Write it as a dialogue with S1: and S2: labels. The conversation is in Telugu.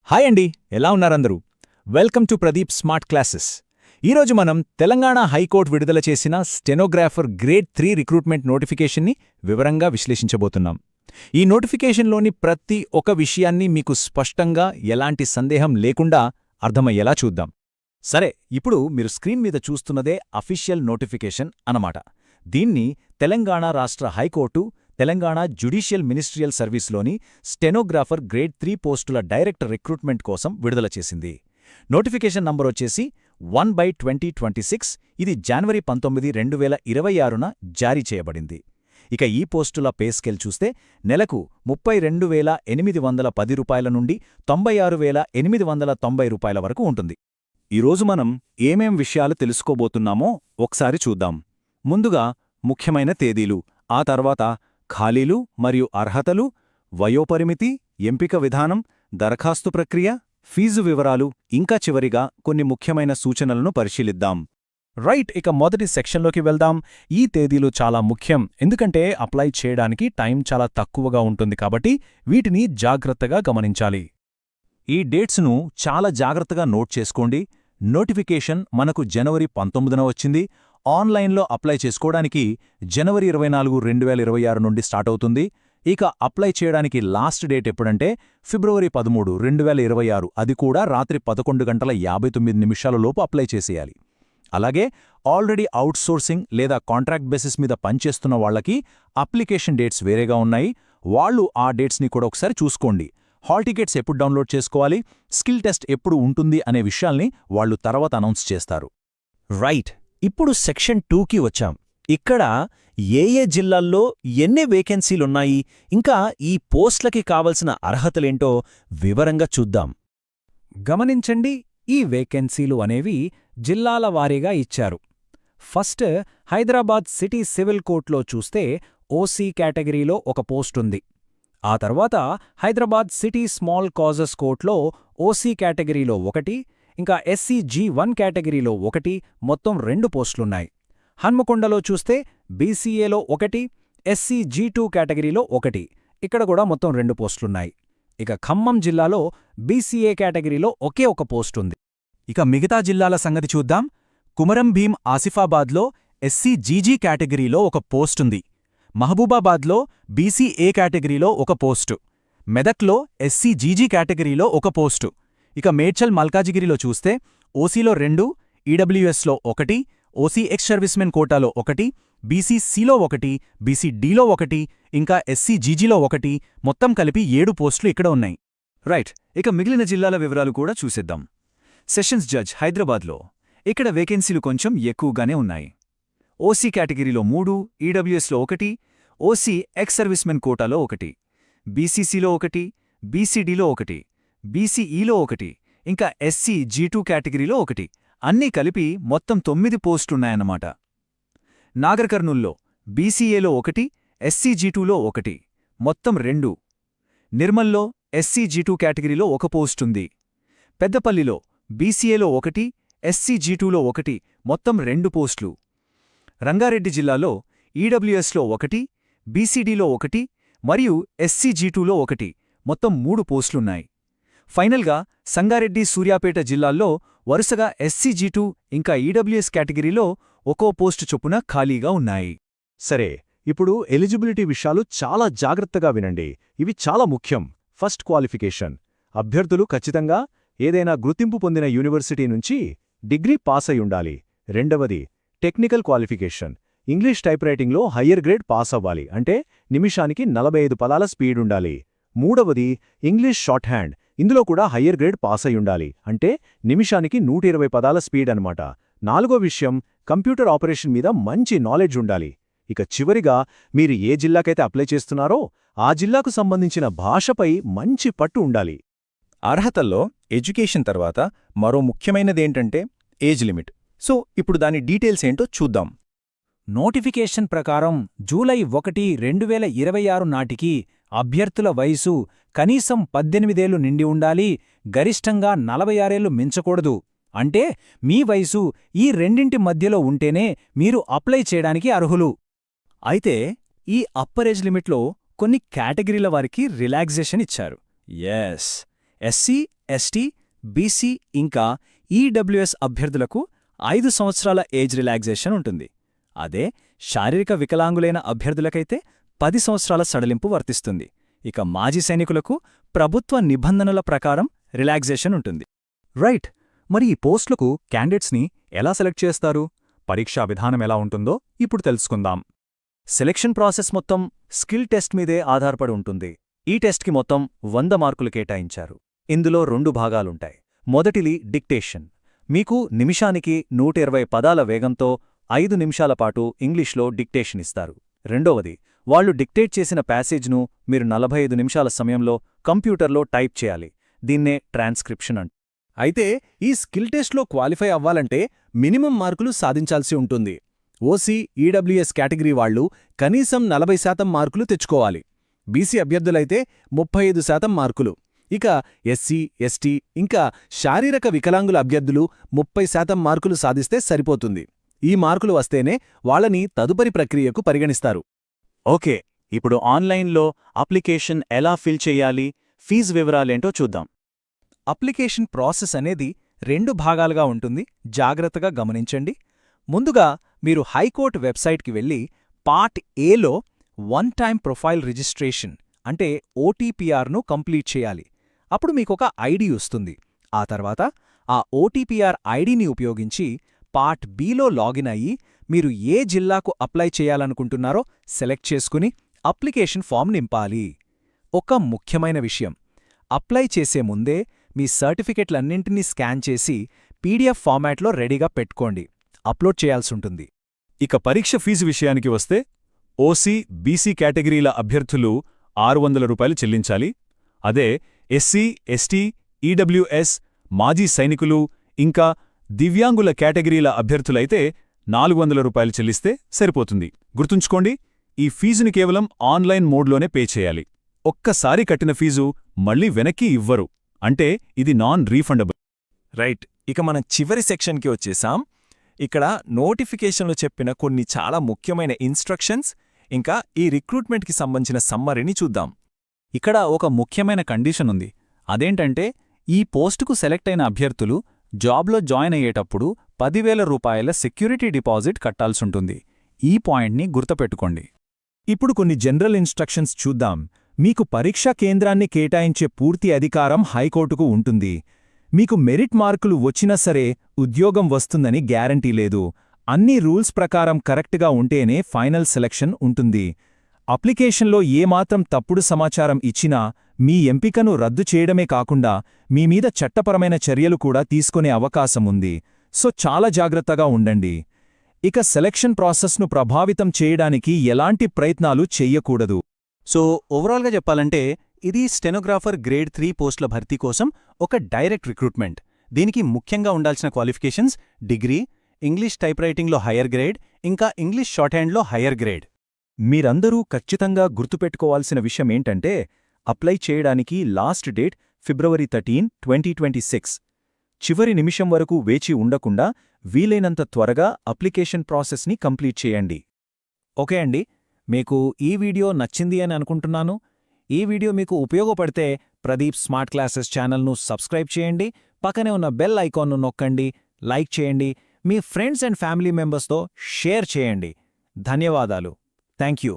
S1: హాయ్ అండి, ఎలా ఉన్నారందరూ? Welcome to Pradeep smart classes. ఈరోజు మనం తెలంగాణ హైకోర్టు విడుదల చేసిన స్టెనోగ్రాఫర్ గ్రేడ్ 3 రిక్రూట్మెంట్ నోటిఫికేషన్ని వివరంగా విశ్లేషించబోతున్నాం. ఈ నోటిఫికేషన్లోని ప్రతి ఒక్క విషయాన్ని మీకు స్పష్టంగా ఎలాంటి సందేహం లేకుండా అర్థమయ్యేలా చూద్దాం. సరే, ఇప్పుడు మీరు స్క్రీన్ మీద చూస్తున్నదే అఫీషియల్ నోటిఫికేషన్ అన్నమాట. దీన్ని తెలంగాణ రాష్ట్ర హైకోర్టు తెలంగాణ జ్యుడిషియల్ మినిస్ట్రియల్ సర్వీస్లోని స్టెనోగ్రాఫర్ గ్రేడ్ 3 పోస్టుల డైరెక్ట్ రిక్రూట్మెంట్ కోసం విడుదల చేసింది. నోటిఫికేషన్ నంబరొచ్చేసి 1/2026. ఇది జనవరి 19, 2026న జారీ చేయబడింది. ఇక ఈ పోస్టుల పే స్కేల్ చూస్తే నెలకు 32,810 రూపాయల నుండి 96,890 రూపాయల వరకు ఉంటుంది. ఈరోజు మనం ఏమేం విషయాలు తెలుసుకోబోతున్నామో ఒకసారి చూద్దాం. ముందుగా ముఖ్యమైన తేదీలు, ఆ తర్వాత ఖాళీలు మరియు అర్హతలు, వయోపరిమితి, ఎంపిక విధానం, దరఖాస్తు ప్రక్రియ, ఫీజు వివరాలు, ఇంకా చివరిగా కొన్ని ముఖ్యమైన సూచనలను పరిశీలిద్దాం.
S2: రైట్, ఇక మొదటి సెక్షన్లోకి వెళ్దాం. ఈ తేదీలు చాలా ముఖ్యం, ఎందుకంటే అప్లై చేయడానికి టైం చాలా తక్కువగా ఉంటుంది కాబట్టి వీటిని జాగ్రత్తగా గమనించాలి.
S1: ఈ డేట్స్ను చాలా జాగ్రత్తగా నోట్ చేసుకోండి. నోటిఫికేషన్ మనకు జనవరి 19న వచ్చింది. ఆన్లైన్లో అప్లై చేసుకోవడానికి జనవరి 24, 2026 నుండి స్టార్ట్ అవుతుంది. ఇక అప్లై చేయడానికి లాస్ట్ డేట్ ఎప్పుడంటే ఫిబ్రవరి 13, 2026. అది కూడా రాత్రి 11:59 లోపు అప్లై చేసేయాలి. అలాగే ఆల్రెడీ అవుట్సోర్సింగ్ లేదా కాంట్రాక్ట్ బేసిస్ మీద పనిచేస్తున్న వాళ్లకి అప్లికేషన్ డేట్స్ వేరేగా ఉన్నాయి. వాళ్ళు ఆ డేట్స్ని కూడా ఒకసారి చూసుకోండి. హాల్ టికెట్స్ ఎప్పుడు డౌన్లోడ్ చేసుకోవాలి, స్కిల్ టెస్ట్ ఎప్పుడు ఉంటుంది అనే విషయాల్ని వాళ్లు తర్వాత అనౌన్స్ చేస్తారు.
S2: రైట్, ఇప్పుడు సెక్షన్ 2కి వచ్చాం. ఇక్కడ ఏ జిల్లాల్లో ఎన్ని వేకెన్సీలున్నాయి, ఇంకా ఈ పోస్ట్లకి కావలసిన అర్హతలేంటో వివరంగా చూద్దాం. గమనించండి, ఈ వేకెన్సీలు అనేవి జిల్లాల వారీగా ఇచ్చారు. ఫస్ట్ హైదరాబాద్ సిటీ సివిల్ కోర్టులో చూస్తే ఓసీ కేటగిరీలో ఒక పోస్టుంది. ఆ తర్వాత హైదరాబాద్ సిటీ స్మాల్ కాజెస్ కోర్టులో ఓసీ కేటగిరీలో ఒకటి, ఇంకా SCG1 కేటగిరీలో ఒకటి, మొత్తం 2 పోస్టులున్నాయి. హన్మకొండలో చూస్తే బీసీఏలో ఒకటి, SCG2 కేటగిరీలో ఒకటి, ఇక్కడ కూడా మొత్తం 2 పోస్టులున్నాయి. ఇక ఖమ్మం జిల్లాలో బీసీఏ కేటగిరీలో ఒకే ఒక పోస్టుంది.
S1: ఇక మిగతా జిల్లాల సంగతి చూద్దాం. కుమరం భీం ఆసిఫాబాద్లో SCGG కేటగిరీలో ఒక పోస్టుంది. మహబూబాబాద్లో బీసీఏ కేటగిరీలో ఒక పోస్టు. మెదక్లో SCGG కేటగిరీలో ఒక పోస్టు. ఇక మేడ్చల్ మల్కాజిగిరిలో చూస్తే ఓసీలో 2, ఈడబ్ల్యూఎస్లో 1, ఓసీ ఎక్స్ సర్వీస్మెన్ కోటాలో 1, బీసీసీలో 1, బీసీడీలో 1, ఇంకా SCGGలో 1, మొత్తం కలిపి 7 పోస్టులు ఇక్కడ ఉన్నాయి.
S3: రైట్, ఇక మిగిలిన జిల్లాల వివరాలు కూడా చూసేద్దాం. సెషన్స్ జడ్జ్ హైదరాబాద్లో ఇక్కడ వేకెన్సీలు కొంచెం ఎక్కువగానే ఉన్నాయి. ఓసీ కేటగిరీలో 3, ఈడబ్ల్యూఎస్లో 1, ఓసీ ఎక్స్ సర్వీస్మెన్ కోటాలో 1, బీసీసీలో 1, బీసీడీలో 1, బీసీఈలో 1, ఇంకా SCG2 కేటగిరీలో 1, అన్నీ కలిపి మొత్తం 9 పోస్టులున్నాయన్నమాట. నాగర్ కర్నూల్లో బీసీఏలో 1, SCG2లో 1, మొత్తం 2. నిర్మల్లో SCG2 కేటగిరీలో 1 పోస్టుంది. పెద్దపల్లిలో బీసీఏలో 1, SCG2లో 1, మొత్తం 2 పోస్టులు. రంగారెడ్డి జిల్లాలో ఈడబ్ల్యూఎస్లో 1, బీసీడీలో 1 మరియు SCG2లో 1, మొత్తం 3 పోస్టులున్నాయి. ఫైనల్గా సంగారెడ్డి, సూర్యాపేట జిల్లాల్లో వరుసగా SCG2 ఇంకా ఈడబ్ల్యూఎస్ కేటగిరీలో ఒక్కో పోస్టు చొప్పున ఖాళీగా ఉన్నాయి.
S1: సరే, ఇప్పుడు ఎలిజిబిలిటీ విషయాలు చాలా జాగ్రత్తగా వినండి. ఇవి చాలా ముఖ్యం. First qualification. అభ్యర్థులు ఖచ్చితంగా ఏదైనా గుర్తింపు పొందిన యూనివర్సిటీ నుంచి డిగ్రీ పాస్ అయి ఉండాలి. రెండవది టెక్నికల్ క్వాలిఫికేషన్. ఇంగ్లీష్ టైప్రైటింగ్లో హయ్యర్ గ్రేడ్ పాస్ అవ్వాలి, అంటే నిమిషానికి 45 పదాల స్పీడ్ ఉండాలి. మూడవది ఇంగ్లీష్ షార్ట్ హ్యాండ్. ఇందులో కూడా హయ్యర్ గ్రేడ్ పాస్ అయి ఉండాలి, అంటే నిమిషానికి 120 పదాల స్పీడ్ అన్నమాట. నాలుగో విషయం కంప్యూటర్ ఆపరేషన్ మీద మంచి నాలెడ్జ్ ఉండాలి. ఇక చివరిగా మీరు ఏ జిల్లాకైతే అప్లై చేస్తున్నారో ఆ జిల్లాకు సంబంధించిన భాషపై మంచి పట్టు ఉండాలి.
S2: అర్హతల్లో ఎడ్యుకేషన్ తర్వాత మరో ముఖ్యమైనదేంటంటే ఏజ్ లిమిట్. సో ఇప్పుడు దాని డీటెయిల్స్ ఏంటో చూద్దాం. నోటిఫికేషన్ ప్రకారం జూలై 1, 2026 నాటికి అభ్యర్థుల వయసు కనీసం 18 ఏళ్లు నిండి ఉండాలి, గరిష్టంగా 46 ఏళ్లు మించకూడదు. అంటే మీ వయసు ఈ రెండింటి మధ్యలో ఉంటేనే మీరు అప్లై చేయడానికి అర్హులు. అయితే ఈ అప్పర్ ఏజ్ లిమిట్లో కొన్ని కేటగిరీల వారికి రిలాక్సేషన్ ఇచ్చారు. ఎస్, ఎస్సీ, ఎస్టీ, బీసీ ఇంకా ఈడబ్ల్యూఎస్ అభ్యర్థులకు 5 సంవత్సరాల ఏజ్ రిలాక్సేషన్ ఉంటుంది. అదే శారీరక వికలాంగులైన అభ్యర్థులకైతే 10 సంవత్సరాల సడలింపు వర్తిస్తుంది. ఇక మాజీ సైనికులకు ప్రభుత్వ నిబంధనల ప్రకారం రిలాక్సేషన్ ఉంటుంది.
S1: రైట్. మరి ఈ పోస్టులకు క్యాండిడేట్స్ని ఎలా సెలెక్ట్ చేస్తారు? పరీక్షా విధానం ఎలా ఉంటుందో ఇప్పుడు తెలుసుకుందాం.
S2: సెలెక్షన్ ప్రాసెస్ మొత్తం స్కిల్ టెస్ట్ మీదే ఆధారపడి ఉంటుంది. ఈ టెస్ట్కి మొత్తం 100 మార్కులు కేటాయించారు. ఇందులో 2 భాగాలుంటాయి. మొదటిది డిక్టేషన్. మీకు నిమిషానికి 120 పదాల వేగంతో 5 నిమిషాల పాటు ఇంగ్లీష్లో డిక్టేషన్ ఇస్తారు. రెండవది, వాళ్ళు డిక్టేట్ చేసిన ప్యాసేజ్ను మీరు 45 నిమిషాల సమయంలో కంప్యూటర్లో టైప్ చేయాలి. దీన్నే ట్రాన్స్క్రిప్షన్ అంటారు.
S1: అయితే ఈ స్కిల్ టెస్ట్లో క్వాలిఫై అవ్వాలంటే మినిమం మార్కులు సాధించాల్సి ఉంటుంది. ఓసీ, ఈడబ్ల్యూఎస్ కేటగిరీ వాళ్లు కనీసం 40% మార్కులు తెచ్చుకోవాలి. బీసీ అభ్యర్థులైతే 35% మార్కులు. ఇక ఎస్సీ, ఎస్టీ ఇంకా శారీరక వికలాంగుల అభ్యర్థులు 30% మార్కులు సాధిస్తే సరిపోతుంది. ఈ మార్కులు వస్తేనే వాళ్ళని తదుపరి ప్రక్రియకు పరిగణిస్తారు.
S2: ఓకే, ఇప్పుడు ఆన్లైన్లో అప్లికేషన్ ఎలా ఫిల్ చెయ్యాలి, ఫీజు వివరాలేంటో చూద్దాం.
S1: అప్లికేషన్ ప్రాసెస్ అనేది 2 భాగాలుగా ఉంటుంది. జాగ్రత్తగా గమనించండి. ముందుగా మీరు హైకోర్టు వెబ్సైట్కి వెళ్ళి పార్ట్ ఏలో 1 టైమ్ ప్రొఫైల్ రిజిస్ట్రేషన్ అంటే ఓటీపీఆర్ను కంప్లీట్ చేయాలి. అప్పుడు మీకొక ఐడి వస్తుంది. ఆ తర్వాత ఆ ఓటీపీఆర్ ఐడిని ఉపయోగించి పార్ట్ బిలో లాగిన్ అయ్యి మీరు ఏ జిల్లాకు అప్లై చేయాలనుకుంటున్నారో సెలెక్ట్ చేసుకుని అప్లికేషన్ ఫామ్ నింపాలి. ఒక ముఖ్యమైన విషయం, అప్లై చేసే ముందే మీ సర్టిఫికెట్లన్నింటినీ స్కాన్ చేసి పీడీఎఫ్ ఫార్మాట్లో రెడీగా పెట్టుకోండి. అప్లోడ్ చేయాల్సుంటుంది.
S4: ఇక పరీక్ష ఫీజు విషయానికి వస్తే ఓసీ, బీసీ కేటగిరీల అభ్యర్థులు 600 రూపాయలు చెల్లించాలి. అదే ఎస్సీ, ఎస్టీ, ఈడబ్ల్యూఎస్, మాజీ సైనికులు ఇంకా దివ్యాంగుల కేటగిరీల అభ్యర్థులైతే 400 రూపాయలు చెల్లిస్తే సరిపోతుంది. గుర్తుంచుకోండి, ఈ ఫీజుని కేవలం ఆన్లైన్ మోడ్లోనే పే చేయాలి. ఒక్కసారి కట్టిన ఫీజు మళ్ళీ వెనక్కి ఇవ్వరు. అంటే ఇది నాన్ రీఫండబుల్.
S2: రైట్, ఇక మనం చివరి సెక్షన్కి వచ్చేసాం. ఇక్కడ నోటిఫికేషన్లో చెప్పిన కొన్ని చాలా ముఖ్యమైన ఇన్స్ట్రక్షన్స్ ఇంకా ఈ రిక్రూట్మెంట్కి సంబంధించిన సమ్మరీని చూద్దాం.
S1: ఇక్కడ ఒక ముఖ్యమైన కండిషన్ ఉంది. అదేంటంటే ఈ పోస్టుకు సెలెక్ట్ అయిన అభ్యర్థులు జాబ్లో జాయిన్ అయ్యేటప్పుడు 10,000 రూపాయల సెక్యూరిటీ డిపాజిట్ కట్టాల్సుంటుంది. ఈ పాయింట్ని గుర్తుపెట్టుకోండి. ఇప్పుడు కొన్ని జనరల్ ఇన్స్ట్రక్షన్స్ చూద్దాం. మీకు పరీక్షా కేంద్రాన్ని కేటాయించే పూర్తి అధికారం హైకోర్టుకు ఉంటుంది. మీకు మెరిట్ మార్కులు వచ్చినా సరే ఉద్యోగం వస్తుందని గ్యారంటీ లేదు. అన్ని రూల్స్ ప్రకారం కరెక్ట్గా ఉంటేనే ఫైనల్ సెలక్షన్ ఉంటుంది. అప్లికేషన్లో ఏమాత్రం తప్పుడు సమాచారం ఇచ్చినా మీ ఎంపికను రద్దు చేయడమే కాకుండా మీమీద చట్టపరమైన చర్యలు కూడా తీసుకునే అవకాశం ఉంది. సో చాలా జాగ్రత్తగా ఉండండి. ఇక సెలక్షన్ ప్రాసెస్ను ప్రభావితం చేయడానికి ఎలాంటి ప్రయత్నాలు చెయ్యకూడదు.
S2: సో ఓవరాల్గా చెప్పాలంటే ఇది స్టెనోగ్రాఫర్ గ్రేడ్ 3 పోస్టుల భర్తీ కోసం ఒక డైరెక్ట్ రిక్రూట్మెంట్. దీనికి ముఖ్యంగా ఉండాల్సిన క్వాలిఫికేషన్స్ డిగ్రీ, ఇంగ్లీష్ టైప్ రైటింగ్లో హయ్యర్ గ్రేడ్ ఇంకా ఇంగ్లీష్ షార్ట్ హ్యాండ్లో హయ్యర్ గ్రేడ్.
S1: మీరందరూ ఖచ్చితంగా గుర్తుపెట్టుకోవాల్సిన విషయమేంటంటే అప్లై చేయడానికి లాస్ట్ డేట్ ఫిబ్రవరి 13, 2026. చివరి నిమిషం వరకు వేచి ఉండకుండా వీలైనంత త్వరగా అప్లికేషన్ ప్రాసెస్ని కంప్లీట్ చేయండి. ఓకే అండి, మీకు ఈ వీడియో నచ్చింది అని అనుకుంటున్నాను. ఈ వీడియో మీకు ఉపయోగపడితే ప్రదీప్ స్మార్ట్ క్లాసెస్ ఛానల్ను సబ్స్క్రైబ్ చేయండి. పక్కనే ఉన్న బెల్ ఐకాన్ను నొక్కండి, లైక్ చేయండి, మీ ఫ్రెండ్స్ అండ్ ఫ్యామిలీ మెంబర్స్తో షేర్ చేయండి. ధన్యవాదాలు. Thank you.